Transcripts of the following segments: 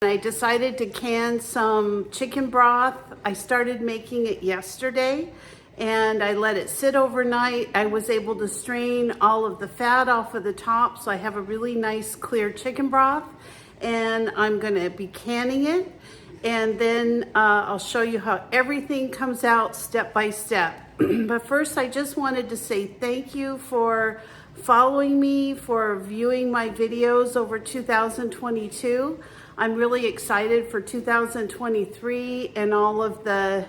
I decided to can some chicken broth. I started making it yesterday and I let it sit overnight. I was able to strain all of the fat off of the top, so I have a really nice clear chicken broth, and I'm gonna be canning it, and then I'll show you how everything comes out step by step. But first, I just wanted to say thank you for following me, for viewing my videos over 2022. I'm really excited for 2023 and all of the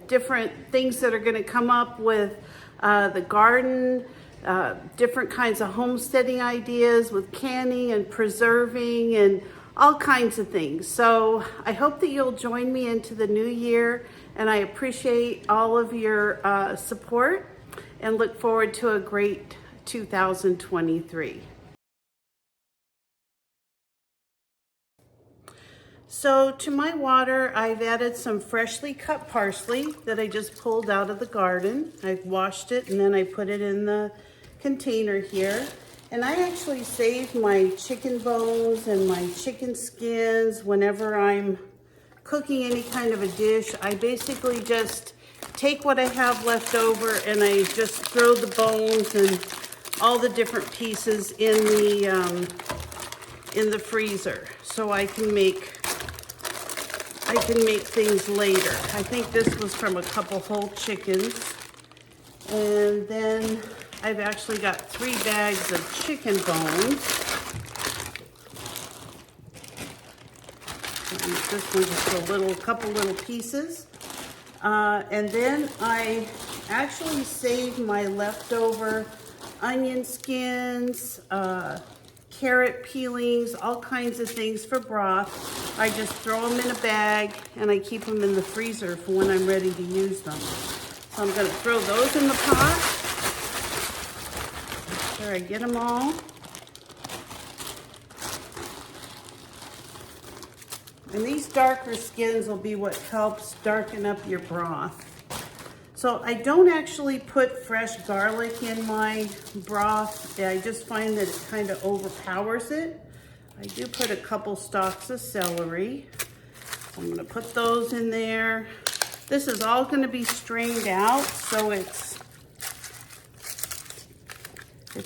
different things that are going to come up with the garden, different kinds of homesteading ideas with canning and preserving and all kinds of things. So I hope that you'll join me into the new year, and I appreciate all of your support and look forward to a great 2023. So to my water, I've added some freshly cut parsley that I just pulled out of the garden. I've washed it and then I put it in the container here. And I actually save my chicken bones and my chicken skins whenever I'm cooking any kind of a dish. I basically just take what I have left over and I just throw the bones and all the different pieces in the freezer, so I can make things later. I think this was from a couple whole chickens. And then I've actually got 3 bags of chicken bones. And this one's just a couple little pieces. And then I actually save my leftover onion skins, carrot peelings, all kinds of things for broth. I just throw them in a bag and I keep them in the freezer for when I'm ready to use them. So I'm gonna throw those in the pot. Make sure I get them all. And these darker skins will be what helps darken up your broth. So I don't actually put fresh garlic in my broth. I just find that it kind of overpowers it. I do put a couple stalks of celery. So I'm gonna put those in there. This is all gonna be strained out, so it's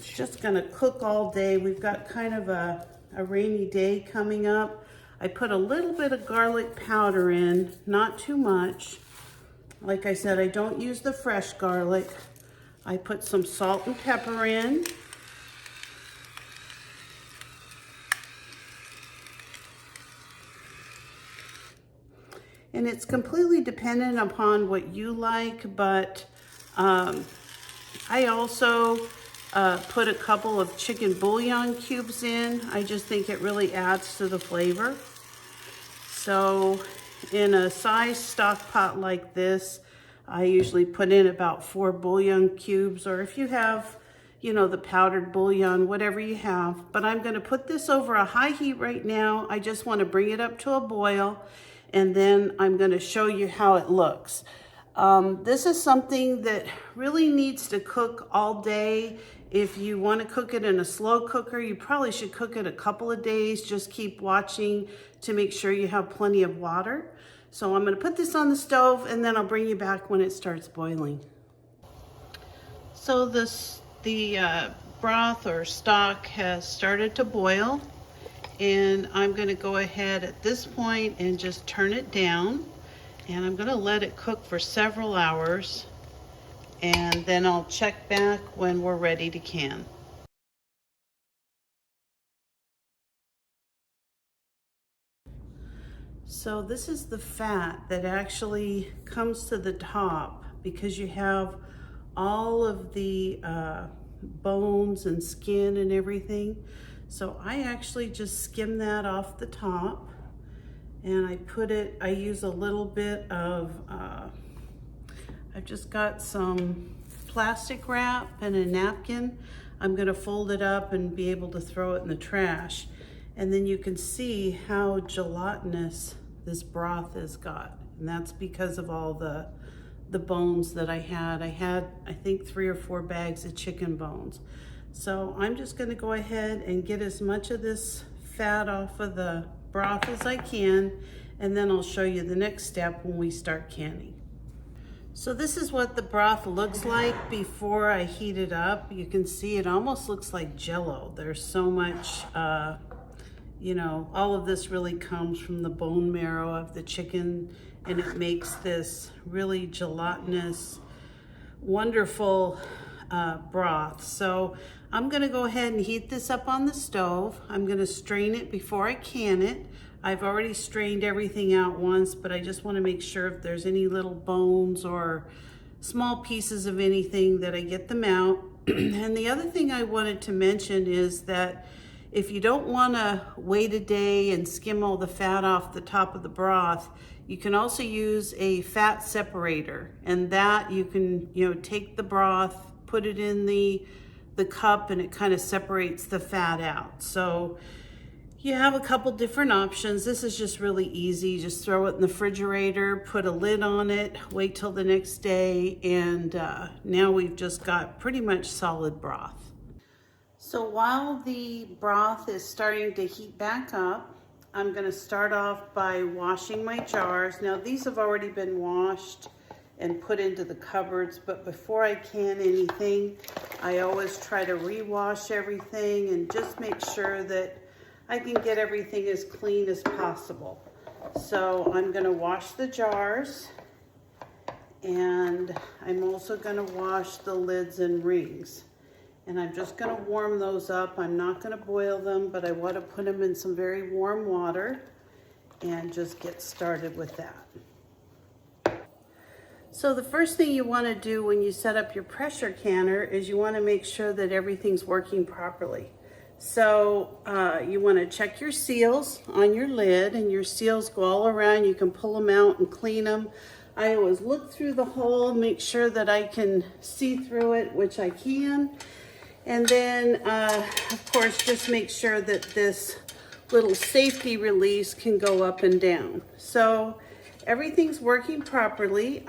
just gonna cook all day. We've got kind of a rainy day coming up. I put a little bit of garlic powder in, not too much. Like I said, I don't use the fresh garlic. I put some salt and pepper in. And it's completely dependent upon what you like, but I also put a couple of chicken bouillon cubes in. I just think it really adds to the flavor. So in a size stock pot like this, I usually put in about 4 bouillon cubes, or if you have, you know, the powdered bouillon, whatever you have. But I'm gonna put this over a high heat right now. I just wanna bring it up to a boil, and then I'm gonna show you how it looks. This is something that really needs to cook all day. If you want to cook it in a slow cooker, you probably should cook it a couple of days. Just keep watching to make sure you have plenty of water. So I'm going to put this on the stove and then I'll bring you back when it starts boiling. So the broth or stock has started to boil, and I'm going to go ahead at this point and just turn it down, and I'm going to let it cook for several hours, and then I'll check back when we're ready to can. So this is the fat that actually comes to the top because you have all of the bones and skin and everything. So I actually just skim that off the top, and I use a little bit of, I've just got some plastic wrap and a napkin. I'm gonna fold it up and be able to throw it in the trash. And then you can see how gelatinous this broth has got. And that's because of all the bones that I had. I think 3 or 4 bags of chicken bones. So I'm just gonna go ahead and get as much of this fat off of the broth as I can, and then I'll show you the next step when we start canning. So this is what the broth looks like before I heat it up. You can see it almost looks like Jell-O. There's so much, you know, all of this really comes from the bone marrow of the chicken, and it makes this really gelatinous, wonderful broth. So I'm gonna go ahead and heat this up on the stove. I'm gonna strain it before I can it. I've already strained everything out once, but I just wanna make sure if there's any little bones or small pieces of anything that I get them out. And the other thing I wanted to mention is that if you don't wanna wait a day and skim all the fat off the top of the broth, you can also use a fat separator, and that you can, you know, take the broth, put it in the cup, and it kind of separates the fat out. So you have a couple different options. This is just really easy. Just throw it in the refrigerator, put a lid on it, wait till the next day, and now we've just got pretty much solid broth. So while the broth is starting to heat back up, I'm gonna start off by washing my jars. Now these have already been washed and put into the cupboards, but before I can anything, I always try to rewash everything and just make sure that I can get everything as clean as possible. So I'm gonna wash the jars, and I'm also gonna wash the lids and rings. And I'm just gonna warm those up. I'm not gonna boil them, but I wanna put them in some very warm water and just get started with that. So the first thing you wanna do when you set up your pressure canner is you wanna make sure that everything's working properly. So you wanna check your seals on your lid, and your seals go all around. You can pull them out and clean them. I always look through the hole, make sure that I can see through it, which I can. And then, of course, just make sure that this little safety release can go up and down. So everything's working properly.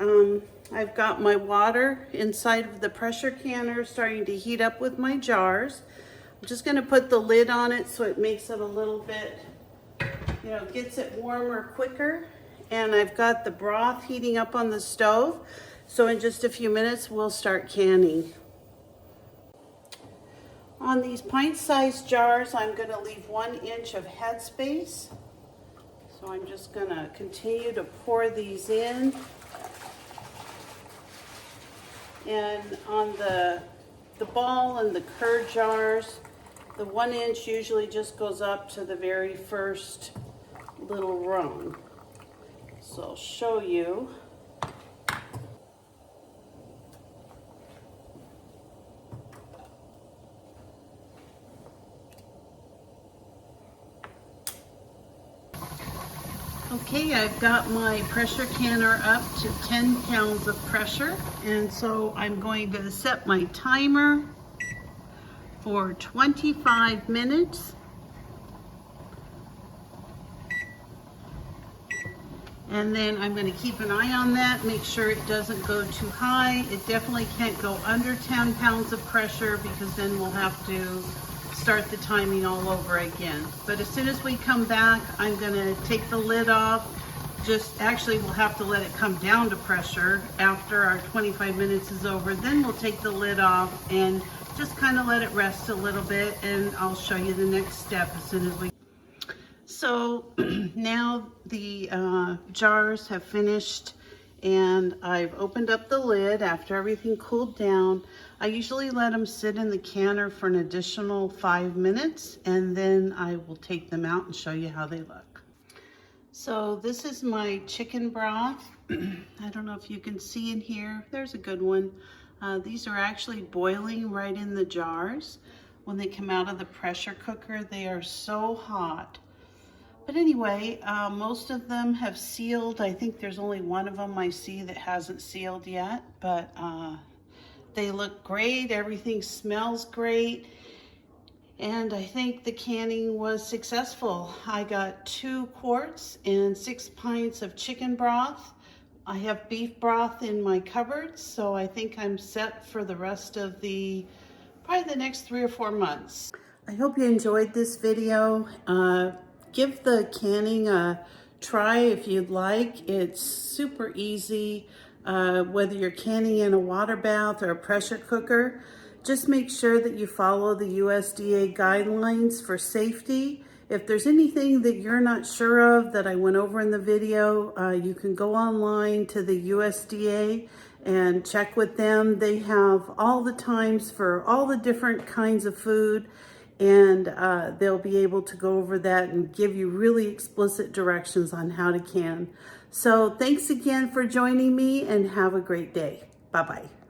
I've got my water inside of the pressure canner starting to heat up with my jars. I'm just gonna put the lid on it so it makes it a little bit, you know, gets it warmer quicker. And I've got the broth heating up on the stove. So in just a few minutes, we'll start canning. On these pint-sized jars, I'm gonna leave 1 inch of headspace. So I'm just gonna continue to pour these in. And on the ball and the curd jars, the 1 inch usually just goes up to the very first little rung. So I'll show you. Okay, I've got my pressure canner up to 10 pounds of pressure, and so I'm going to set my timer for 25 minutes. And then I'm going to keep an eye on that, make sure it doesn't go too high. It definitely can't go under 10 pounds of pressure, because then we'll have to start the timing all over again. But as soon as we come back, I'm gonna take the lid off. Actually, we'll have to let it come down to pressure after our 25 minutes is over. Then we'll take the lid off and just kind of let it rest a little bit, and I'll show you the next step as soon as we. So now the jars have finished, and I've opened up the lid after everything cooled down. I usually let them sit in the canner for an additional 5 minutes, and then I will take them out and show you how they look. So this is my chicken broth. I don't know if you can see in here. There's a good one. These are actually boiling right in the jars. When they come out of the pressure cooker, they are so hot. But anyway, most of them have sealed. I think there's only one of them I see that hasn't sealed yet, but they look great. Everything smells great. And I think the canning was successful. I got 2 quarts and 6 pints of chicken broth. I have beef broth in my cupboards, so I think I'm set for the rest of probably the next 3 or 4 months. I hope you enjoyed this video. give the canning a try if you'd like. It's super easy, whether you're canning in a water bath or a pressure cooker. Just make sure that you follow the USDA guidelines for safety. If there's anything that you're not sure of that I went over in the video, you can go online to the USDA and check with them. They have all the times for all the different kinds of food, and they'll be able to go over that and give you really explicit directions on how to can. So thanks again for joining me, and have a great day. Bye-bye.